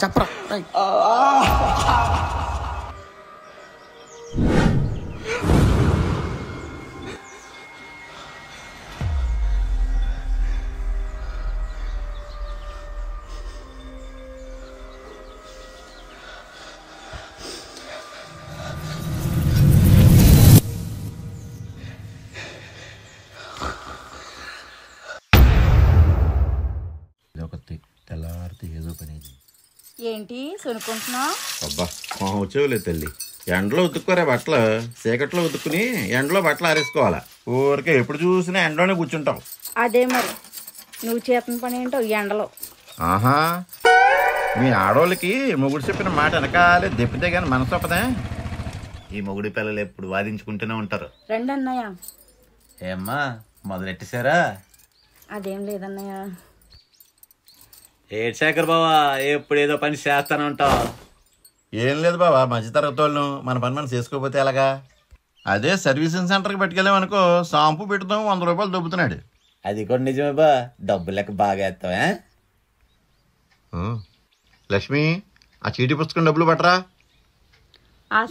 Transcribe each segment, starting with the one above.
చెప్పరా తెల్లారితే ఏదో పని ఏంటి సునుకుంటున్నావు? అబ్బా వచ్చేవులే తల్లి, ఎండలో ఉతుక్కోరే బట్టలు, చీకట్లో ఉతుక్కుని ఎండలో బట్టలు ఆరేసుకోవాలా. ఊరికే ఎప్పుడు చూసినా ఎండలోనే కూర్చుంటావు. అదే మరి నువ్వు చేతన పని ఏంటో ఎండలో. ఆహా, మీ ఆడోళ్ళకి మొగుడు చెప్పిన మాట వెనకాలే దెప్పితే గాని మనసు ఒప్పదే. ఈ మొగుడి పిల్లలు ఎప్పుడు వాదించుకుంటూనే ఉంటారు. రండి అన్నయ్య. ఏమ్మా మొదలెట్టేశారా? అదేం లేదన్నయ్య. ఏడు శేఖర్ బావా, ఎప్పుడు ఏదో పని చేస్తానే ఉంటావు. ఏం లేదు బాబా, మధ్య తరగతి వాళ్ళు మన పని మనం చేసుకోకపోతే ఎలాగా. అదే సర్వీసింగ్ సెంటర్కి పట్టుకెళ్ళామనుకో, షాంపూ పెడతాం 100 రూపాయలు దొబ్బుతున్నాడు. అది కూడా నిజమే బా, డబ్బు లెక్క బాగా వేస్తావా? లక్ష్మి, ఆ చీటీ పుస్తకం డబ్బులు పట్టరా.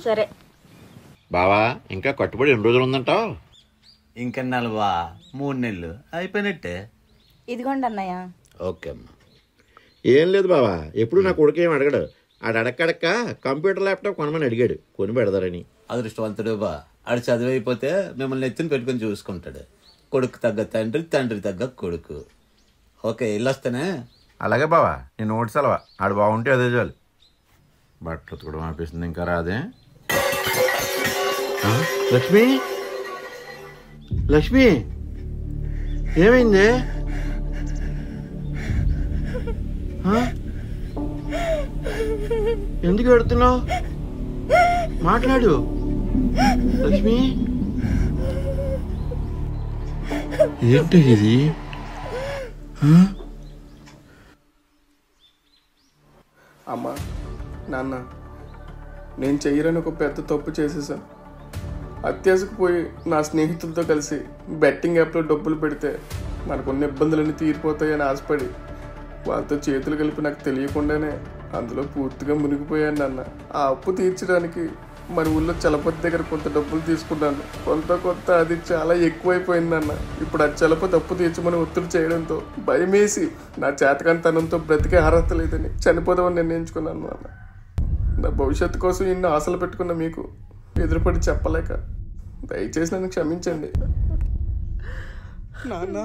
సరే బావా, ఇంకా కట్టుబడి ఎన్ని రోజులు ఉందంటావు? ఇంకెన్నాళ్ళు బా? 3 నెలలు అయిపోయినట్టే. ఇదిగోండి అన్నయ్య. ఓకే అమ్మా. ఏం లేదు బావా, ఎప్పుడు నా కొడుకు ఏం అడగడు. ఆడు అడక్కడక్క కంప్యూటర్ ల్యాప్టాప్ కొనమని అడిగాడు, కొని పెడతారని. అదృష్టవంతుడు బా, ఆడు చదువు అయిపోతే మిమ్మల్ని ఎత్తుని పెట్టుకుని చూసుకుంటాడు. కొడుకు తగ్గ తండ్రి, తండ్రి తగ్గ కొడుకు. ఓకే, వెళ్ళొస్తానే. అలాగే బావా, నేను నోటి సెలవా. ఆడు బాగుంటే అదే చాలు. బట్టలు కూడా ఆపేసింది, ఇంకా రాదే. లక్ష్మి, లక్ష్మి ఏమైంది? ఎందుకు పెడుతున్నావు? మాట్లాడు లక్ష్మి. ఏంటి ఇది? అమ్మా, నాన్న, నేను చెయ్యరని ఒక పెద్ద తప్పు చేసేసా. అత్యాశకు పోయి నా స్నేహితులతో కలిసి బెట్టింగ్ యాప్లో డబ్బులు పెడితే మనకున్న ఇబ్బందులన్నీ తీరిపోతాయని ఆశపడి వాళ్ళతో చేతులు కలిపి నాకు తెలియకుండానే అందులో పూర్తిగా మునిగిపోయాను నాన్న. ఆ అప్పు తీర్చడానికి మన ఊళ్ళో చలపతి దగ్గర కొంత డబ్బులు తీసుకున్నాను. కొంత అది చాలా ఎక్కువైపోయిందన్న. ఇప్పుడు ఆ చలపతి అప్పు తీర్చమని ఒత్తిడి చేయడంతో భయమేసి నా చేతకాంతనంతో బ్రతికే అర్హత లేదని చనిపోదామని నిర్ణయించుకున్నాను నాన్న. నా భవిష్యత్తు కోసం ఇన్ని ఆశలు పెట్టుకున్న మీకు ఎదురుపడి చెప్పలేక దయచేసి నన్ను క్షమించండి నాన్న.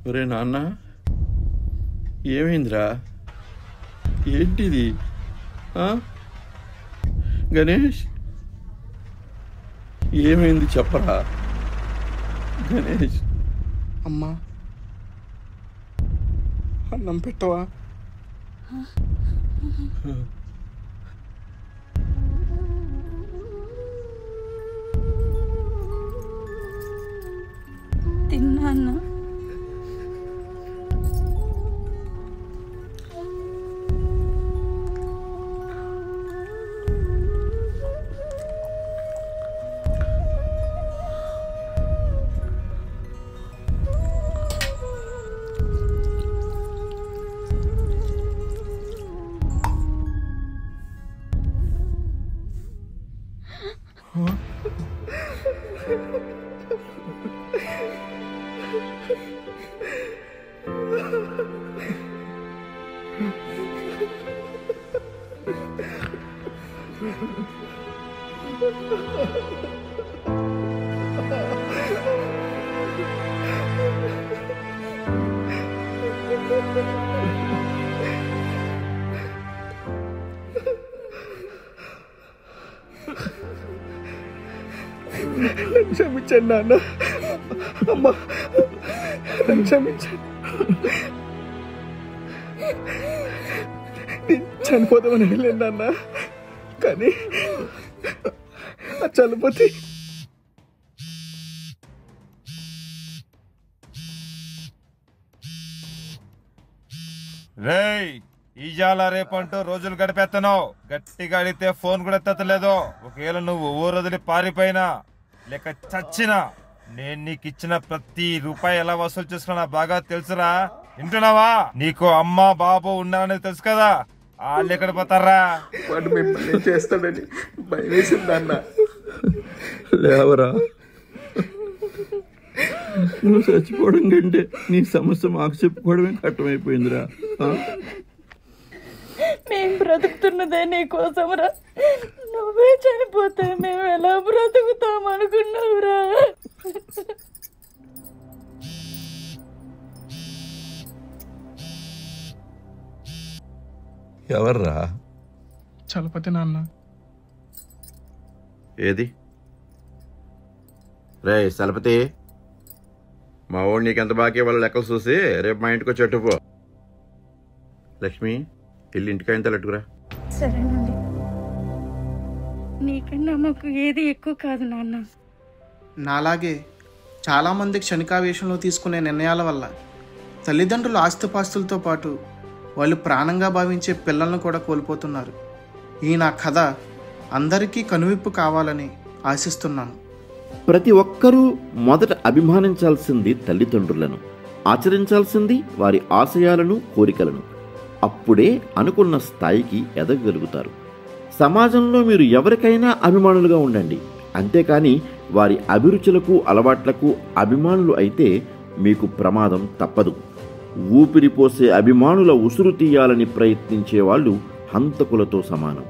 ఒరే నాన్న, ఏమైందిరా? ఏంటిది? గణేష్, ఏమైంది చెప్పరా గణేష్? అమ్మా, అన్నం పెట్టవా? తిన్నాను. క్షమించండి నాన్న. అమ్మా, క్షమించండి. చనిపోదామని వెళ్ళండి నాన్న, కానీ ఆ చలపతి రేయ్ ఈజాల రేపంటూ రోజులు గడిపేస్తున్నావు. గట్టిగా అడిగితే ఫోన్ కూడా ఎత్తలేదు. ఒకవేళ నువ్వు ఊరు వదిలి పారిపోయినా లేక చచ్చినా నేను నీకు ఇచ్చిన ప్రతి రూపాయి ఎలా వసూలు చేసుకున్నా బాగా తెలుసురా. వింటున్నావా? నీకు అమ్మ బాబు ఉన్నారని తెలుసు కదా, వాళ్ళు ఎక్కడ పోతారా? వాడు మిమ్మల్ని ఏం చేస్తాడని భయం వేసింది అన్న. లేవరా, నువ్వు చచ్చిపోవడం కంటే నీ సమస్య మాకు చెప్పుకోవడమే కట్టమైపోయిందిరా. మేము బ్రతుకుతున్నదే నీ కోసంరా. నువ్వే చనిపోతే మేము ఎలా బ్రతుకుతాం అనుకున్నావురా? ఎవర్రా? చలపతి నాన్న. ఏది రే చలపతి, మా వాడు నీకెంత బాకీ వాళ్ళ లెక్కలు చూసి రేపు మా ఇంటికి వచ్చి అట్టుపో. లక్ష్మి, వెళ్ళి ఇంటికి ఆయన తలెట్టుకురా. సరేనండి. నీకన్నా మాకు ఏది ఎక్కువ కాదు నాన్న. నాలాగే చాలామంది క్షణికావేశంలో తీసుకునే నిర్ణయాల వల్ల తల్లిదండ్రుల ఆస్తిపాస్తులతో పాటు వాళ్ళు ప్రాణంగా భావించే పిల్లలను కూడా కోల్పోతున్నారు. ఈ నా కథ అందరికీ కనువిప్పు కావాలని ఆశిస్తున్నాను. ప్రతి ఒక్కరూ మొదట అభిమానించాల్సింది తల్లిదండ్రులను, ఆచరించాల్సింది వారి ఆశయాలను, కోరికలను. అప్పుడే అనుకున్న స్థాయికి ఎదగగలుగుతారు. సమాజంలో మీరు ఎవరికైనా అభిమానులుగా ఉండండి, అంతేకాని వారి అభిరుచులకు, అలవాట్లకు అభిమానులు అయితే మీకు ప్రమాదం తప్పదు. ఊపిరిపోసే అభిమానుల ఉసురు తీయాలని ప్రయత్నించే వాళ్ళు హంతకులతో సమానం.